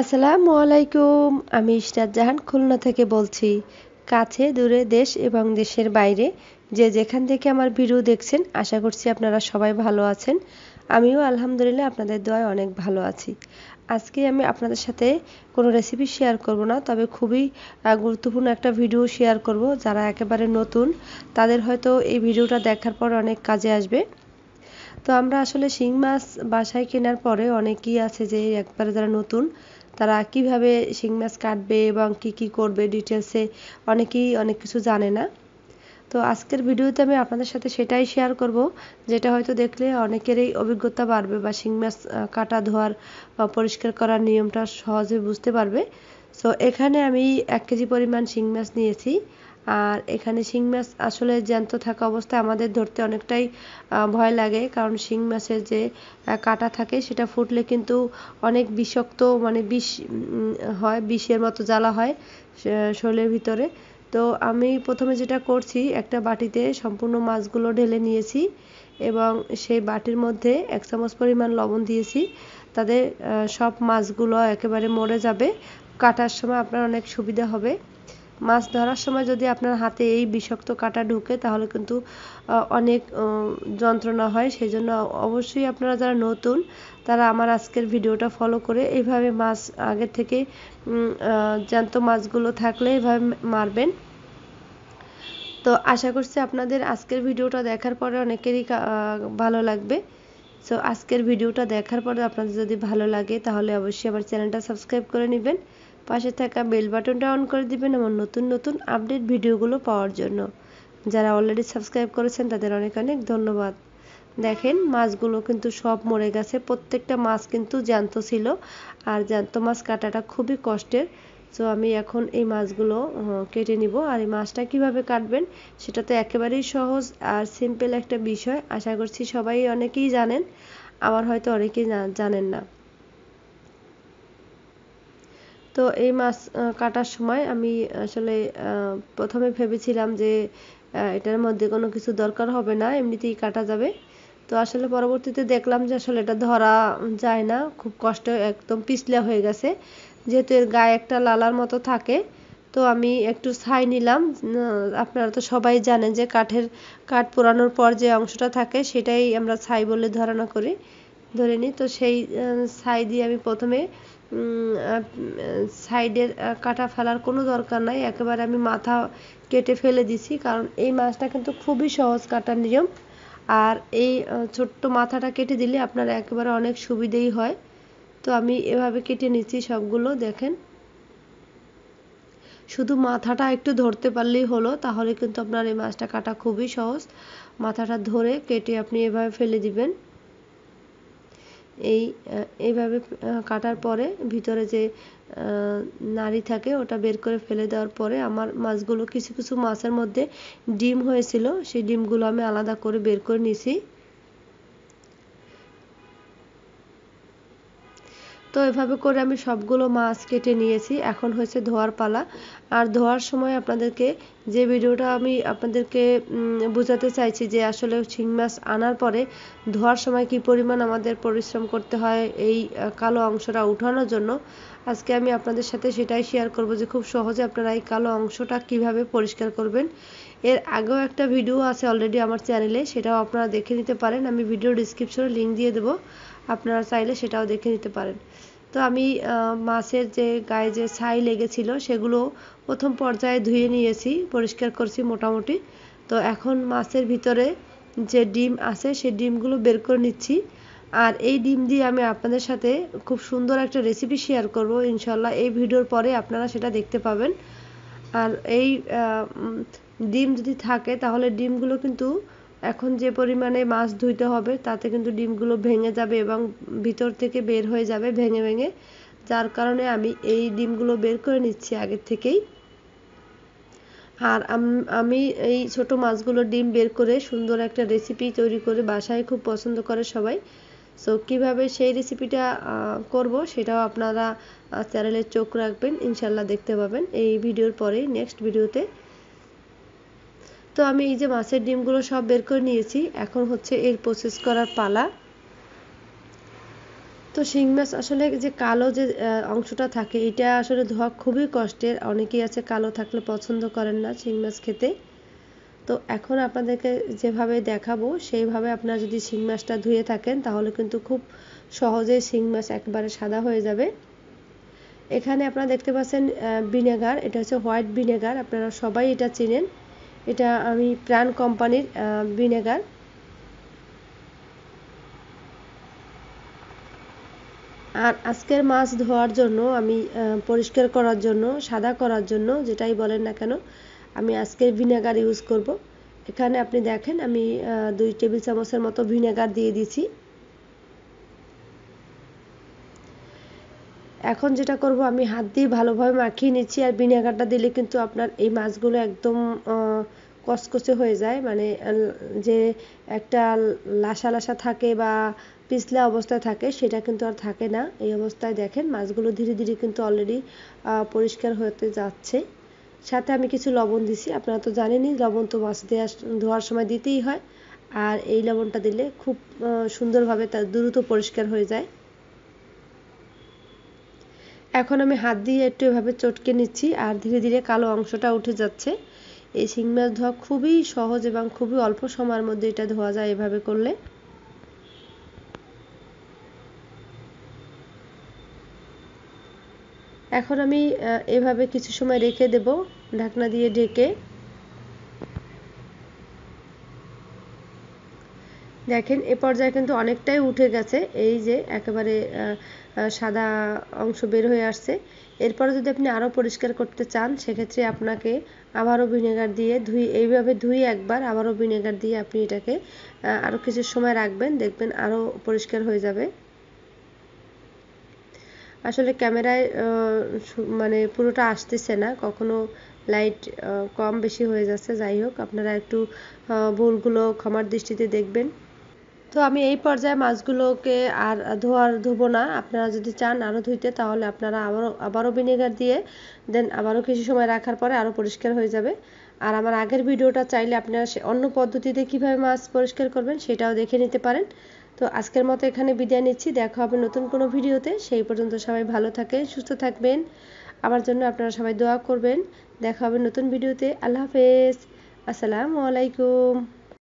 আসসালামু আলাইকুম। আমি ইশরাত জাহান খুলনা থেকে বলছি। কাছে দূরে দেশ এবং দেশের বাইরে যে যেখান থেকে আমার ভিডিও দেখছেন, আশা করছি আপনারা সবাই ভালো আছেন। আমিও আলহামদুলিল্লাহ আপনাদের দোয়ায় অনেক ভালো আছি। আজকে আমি আপনাদের সাথে কোনো রেসিপি শেয়ার করব না, তবে খুবই গুরুত্বপূর্ণ একটা ভিডিও শেয়ার করব। যারা একেবারে নতুন তাদের হয়তো এই ভিডিওটা দেখার পর অনেক কাজে আসবে। তো আমরা আসলে শিং মাছ বাসায় কেনার পরে অনেকেই আছে যে একবারে যারা নতুন তারা কিভাবে শিং মাছ কাটবে এবং কি করবে ডিটেলসে অনেকেই অনেক কিছু জানে না। তো আজকের ভিডিওতে আমি আপনাদের সাথে সেটাই শেয়ার করব, যেটা হয়তো দেখলে অনেকেরই অভিজ্ঞতা বাড়বে বা শিং মাছ কাটা ধোয়ার বা পরিষ্কার করার নিয়মটা সহজে বুঝতে পারবে। সো এখানে আমি 1 কেজি পরিমাণ শিং মাছ নিয়েছি। আর এখানে শিং মাছ আসলে জ্যান্ত থাকা অবস্থায় আমাদের ধরতে অনেকটাই ভয় লাগে, কারণ শিং মাছের যে কাঁটা থাকে সেটা ফুটলে কিন্তু অনেক বিষাক্ত, মানে বিষ হয়, বিষের মতো জ্বালা হয় শরীরের ভিতরে। তো আমি প্রথমে যেটা করছি, একটা বাটিতে সম্পূর্ণ মাছগুলো ঢেলে নিয়েছি এবং সেই বাটির মধ্যে 1 চামচ পরিমাণ লবণ দিয়েছি। তাতে সব মাছগুলো একেবারে মরে যাবে। কাটার সময় আপনার অনেক সুবিধা হবে। মাছ ধরার সময় যদি আপনার হাতে এই বিষাক্ত কাঁটা ঢুকে তাহলে কিন্তু অনেক যন্ত্রণা হয়। সেজন্য অবশ্যই আপনারা যারা নতুন তারা আমার আজকের ভিডিওটা ফলো করে এইভাবে মাছ আগে থেকে জ্যান্ত মাছগুলো থাকলে এইভাবে মারবেন। তো আশা করছি আপনাদের আজকের ভিডিওটা দেখার পরে অনেকেরই ভালো লাগবে। সো আজকের ভিডিওটা দেখার পরে আপনাদের যদি ভালো লাগে তাহলে অবশ্যই আমার চ্যানেলটা সাবস্ক্রাইব করে নেবেন, পাশে থাকা বেল বাটনটা অন করে দিবেন আমার নতুন নতুন আপডেট ভিডিওগুলো পাওয়ার জন্য। যারা অলরেডি সাবস্ক্রাইব করেছেন তাদের অনেক অনেক ধন্যবাদ। দেখেন মাছগুলো কিন্তু সব মরে গেছে, প্রত্যেকটা মাছ কিন্তু জ্যান্ত ছিল। আর জ্যান্ত মাছ কাটাটা খুবই কষ্টের। সো আমি এখন এই মাছগুলো কেটে নিব। আর এই মাছটা কিভাবে কাটবেন সেটা তো একেবারেই সহজ আর সিম্পল একটা বিষয়। আশা করছি সবাই অনেকেই জানেন, আবার হয়তো অনেকেই জানেন না। তো এই মাছ কাটার সময় আমি আসলে প্রথমে ভেবেছিলাম যে এটার মধ্যে কোনো কিছু দরকার হবে না, এমনিতেই কাটা যাবে। তো আসলে পরবর্তীতে দেখলাম যে আসলে এটা ধরা যায় না, খুব কষ্ট, একদম পিছলা হয়ে গেছে। যেহেতু এর গায়ে একটা লালার মতো থাকে, তো আমি একটু ছাই নিলাম। আপনারা তো সবাই জানেন যে কাঠ পোড়ানোর পর যে অংশটা থাকে সেটাই আমরা ছাই বলে ধারণা করি, ধরে নিই। তো সেই ছাই দিয়ে আমি প্রথমে সাইডের কাটা ফেলার কোনো দরকার নাই, একেবারে আমি মাথা কেটে ফেলে দিছি, কারণ এই মাছটা কিন্তু খুবই সহজ কাটার নিয়ম। আর এই ছোট্ট মাথাটা কেটে দিলে আপনার একেবারে অনেক সুবিধেই হয়। তো আমি এভাবে কেটে নিচ্ছি সবগুলো। দেখেন, শুধু মাথাটা একটু ধরতে পারলেই হলো, তাহলে কিন্তু আপনার এই মাছটা কাটা খুবই সহজ। মাথাটা ধরে কেটে আপনি এভাবে ফেলে দিবেন। এইভাবে কাটার পরে ভিতরে যে নাড়ি থাকে ওটা বের করে ফেলে দেওয়ার পরে আমার মাছগুলো, কিছু কিছু মাছের মধ্যে ডিম হয়েছিল, সেই ডিমগুলো আমি আলাদা করে বের করে নিয়েছি। তো এভাবে করে আমি সবগুলো মাছ কেটে নিয়েছি। এখন হয়েছে ধোয়ার পালা। আর ধোয়ার সময় আপনাদেরকে যে ভিডিওটা আমি আপনাদেরকে বোঝাতে চাইছি যে আসলে শিং মাছ আনার পরে ধোয়ার সময় কি পরিমাণ আমাদের পরিশ্রম করতে হয় এই কালো অংশটা উঠানোর জন্য, আজকে আমি আপনাদের সাথে সেটাই শেয়ার করব যে খুব সহজে আপনারা এই কালো অংশটা কিভাবে পরিষ্কার করবেন। এর আগেও একটা ভিডিও আছে অলরেডি আমার চ্যানেলে, সেটাও আপনারা দেখে নিতে পারেন। আমি ভিডিও ডিসক্রিপশনে লিঙ্ক দিয়ে দেবো, আপনারা চাইলে সেটাও দেখে নিতে পারেন। তো আমি মাছের যে গায়ে যে ছাই লেগেছিল সেগুলো প্রথম পর্যায়ে ধুয়ে নিয়েছি, পরিষ্কার করছি মোটামুটি। তো এখন মাছের ভিতরে যে ডিম আছে সেই ডিমগুলো বের করে নিচ্ছি। আর এই ডিম দিয়ে আমি আপনাদের সাথে খুব সুন্দর একটা রেসিপি শেয়ার করব ইনশাল্লাহ। এই ভিডিওর পরে আপনারা সেটা দেখতে পাবেন। আর এই ডিম যদি থাকে তাহলে ডিমগুলো কিন্তু এখন যে পরিমাণে মাছ ধুইতে হবে তাতে কিন্তু ডিমগুলো ভেঙে যাবে এবং ভিতর থেকে বের হয়ে যাবে ভেঙে ভেঙে, যার কারণে আমি এই ডিমগুলো বের করে নিচ্ছি আগের থেকেই। আর আমি এই ছোট মাছগুলোর ডিম বের করে সুন্দর একটা রেসিপি তৈরি করে বাসায় খুব পছন্দ করে সবাই। সো কীভাবে সেই রেসিপিটা করব সেটাও আপনারা চ্যানেলে চোখ রাখবেন, ইনশাল্লাহ দেখতে পাবেন এই ভিডিওর পরেই, নেক্সট ভিডিওতে। তো আমি এই যে মাছের ডিমগুলো সব বের করে নিয়েছি, এখন হচ্ছে এর প্রসেস করার পালা। তো শিং মাছ আসলে যে কালো যে অংশটা থাকে এটা আসলে ধোয়া খুবই কষ্টের। অনেকেই আছে কালো থাকলে পছন্দ করেন না শিং মাছ খেতে। তো এখন আপনাদেরকে যেভাবে দেখাবো সেইভাবে আপনারা যদি শিং মাছটা ধুয়ে থাকেন তাহলে কিন্তু খুব সহজেই শিং মাছ একবারে সাদা হয়ে যাবে। এখানে আপনারা দেখতে পাচ্ছেন ভিনেগার, এটা হচ্ছে হোয়াইট ভিনেগার, আপনারা সবাই এটা চেনেন। এটা আমি প্রাণ কোম্পানির ভিনেগার। আর আজকের মাছ ধোয়ার জন্য আমি পরিষ্কার করার জন্য, সাদা করার জন্য যেটাই বলেন না কেন, আমি আজকের ভিনেগার ইউজ করব। এখানে আপনি দেখেন আমি 2 টেবিল চামচের মতো ভিনেগার দিয়ে দিয়েছি। এখন যেটা করব আমি হাত দিয়ে ভালোভাবে মাখিয়ে নিচ্ছি। আর ভিনেগারটা দিলে কিন্তু আপনার এই মাছগুলো একদম কচকচে হয়ে যায়, মানে যে একটা লাসা লাসা থাকে বা পিছলা অবস্থায় থাকে সেটা কিন্তু আর থাকে না। এই অবস্থায় দেখেন মাছগুলো ধীরে ধীরে কিন্তু অলরেডি পরিষ্কার হতে যাচ্ছে। সাথে আমি কিছু লবণ দিছি, আপনারা তো জানেনই লবণ তো মাছ ধোয়ার সময় দিতেই হয়। আর এই লবণটা দিলে খুব সুন্দরভাবে তা দ্রুত পরিষ্কার হয়ে যায়। এখন আমি হাত দিয়ে একটু এভাবে চটকে নিচ্ছি আর ধীরে ধীরে কালো অংশটা উঠে যাচ্ছে। এই শিং মাছ ধোয়া খুবই সহজ এবং খুবই অল্প সময়ের মধ্যে এটা ধোয়া যায় এভাবে করলে। এখন আমি এভাবে কিছু সময় রেখে দেব ঢাকনা দিয়ে ঢেকে। দেখেন এ পর্যায়ে কিন্তু অনেকটাই উঠে গেছে, এই যে একেবারে সাদা অংশ বের হয়ে আসছে। এরপরে যদি আপনি আরও পরিষ্কার করতে চান সেক্ষেত্রে আপনাকে আবারও ভিনেগার দিয়ে এইভাবে ধুয়ে একবার আবারও ভিনেগার দিয়ে আপনি এটাকে আরও কিছু সময় রাখবেন, দেখবেন আরও পরিষ্কার হয়ে যাবে। আসলে ক্যামেরায় মানে পুরোটা আসতেছে না, কখনো লাইট কম বেশি হয়ে যাচ্ছে। যাই হোক, আপনারা একটু ভুলগুলো ক্ষমার দৃষ্টিতে দেখবেন। তো আমি এই পর্যায়ে মাছগুলোকে আর ধোবো না। আপনারা যদি চান আরও ধুইতে তাহলে আপনারা আবারও ভিনেগার দিয়ে দেন আবারও কিছু সময় রাখার পরে আরও পরিষ্কার হয়ে যাবে। আর আমার আগের ভিডিওটা চাইলে আপনারা অন্য পদ্ধতিতে কিভাবে মাছ পরিষ্কার করবেন সেটাও দেখে নিতে পারেন। তো আজকের মতো এখানে বিদায় নিচ্ছি, দেখা হবে নতুন কোনো ভিডিওতে। সেই পর্যন্ত সবাই ভালো থাকেন, সুস্থ থাকবেন। আমার জন্য আপনারা সবাই দোয়া করবেন। দেখা হবে নতুন ভিডিওতে। আল্লাহ হাফেজ, আসসালামু আলাইকুম।